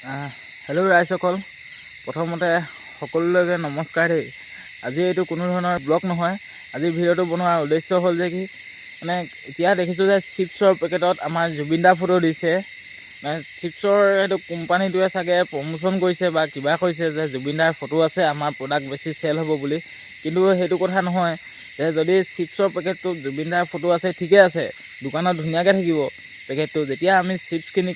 Hello' ৰাইজসকল, প্ৰথমতে সকলোলৈকে নমস্কাৰ দেই। আজি এইটো কোনো ধৰণৰ ব্লগ নহয়। আজি ভিডিঅ'টো বনোৱাৰ উদ্দেশ্য হ'ল যে কি মানে এতিয়া দেখিছোঁ যে চিপছৰ পেকেটত আমাৰ জুবিন দাৰ ফটো দিছে। চিপছৰ সেইটো কোম্পানীটোৱে চাগে প্ৰমোশ্যন কৰিছে বা কিবা কৈছে যে জুবিন দাৰ ফটো আছে, আমাৰ প্ৰডাক্ট বেছি চেল হ'ব বুলি। কিন্তু সেইটো কথা নহয় যে যদি চিপছৰ পেকেটটোত জুবিন দাৰ ফটো আছে ঠিকে আছে, দোকানত ধুনীয়াকৈ থাকিব পেকেটটো। যেতিয়া আমি চিপছখিনি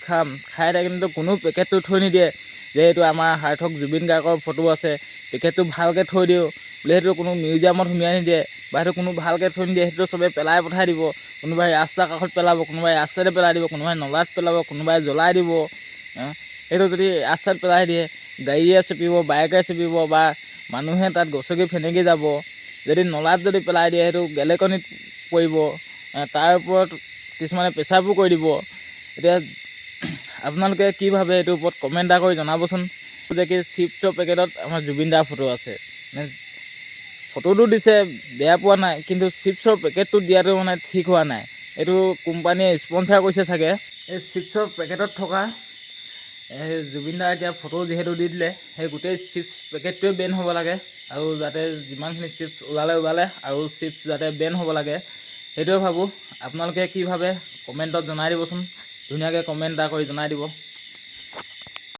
খাই কিন্তু কোনো পেকেটটো থৈ নিদিয়ে যে এইটো আমাৰ সাৰ্থক জুবিন গাৰ্গৰ ফটো আছে, পেকেটটো ভালকৈ থৈ দিওঁ বোলে। সেইটো কোনো মিউজিয়ামত সুমিয়াই নিদিয়ে বা সেইটো কোনো ভালকৈ থৈ নিদিয়ে, সেইটো চবেই পেলাই পঠাই দিব। কোনোবাই ৰাস্তাৰ কাষত পেলাব, কোনোবাই ৰাস্তাতে পেলাই দিব, কোনোবাই নলাত পেলাব, কোনোবাই জ্বলাই দিব। সেইটো যদি ৰাস্তাত পেলাই দিয়ে, গাড়ীয়ে চেপিব, বাইকে চেপিব বা মানুহে তাত গছকি ফেনেকি যাব। যদি নলাত যদি পেলাই দিয়ে সেইটো গেলেকনিত পৰিব, তাৰ ওপৰত কিছুমানে পেচাবো কৰি দিব। এতিয়া আপোনালোকে কি ভাবে এইটোৰ ওপৰত কমেণ্ট এটা কৰি জনাবচোন যে কি চিপছৰ পেকেটত আমাৰ জুবিন দাৰ ফটো আছে। ফটোটো দিছে, বেয়া পোৱা নাই, কিন্তু চিপছৰ পেকেটটো দিয়াটো মানে ঠিক হোৱা নাই। এইটো কোম্পানীয়ে স্পনচাৰ কৰিছে চাগে। এই চিপছৰ পেকেটত থকা এই জুবিন দাৰ এতিয়া ফটো যিহেতু দি দিলে, সেই গোটেই চিপছ পেকেটটোৱে বেন হ'ব লাগে, আৰু যাতে যিমানখিনি চিপছ ওলালে আৰু চিপছ যাতে বেন হ'ব লাগে, সেইটোৱে ভাবোঁ। আপোনালোকে কি ভাবে কমেণ্টত জনাই দিবচোন, ধুনীয়াকৈ কমেণ্ট এটা কৰি জনাই দিব।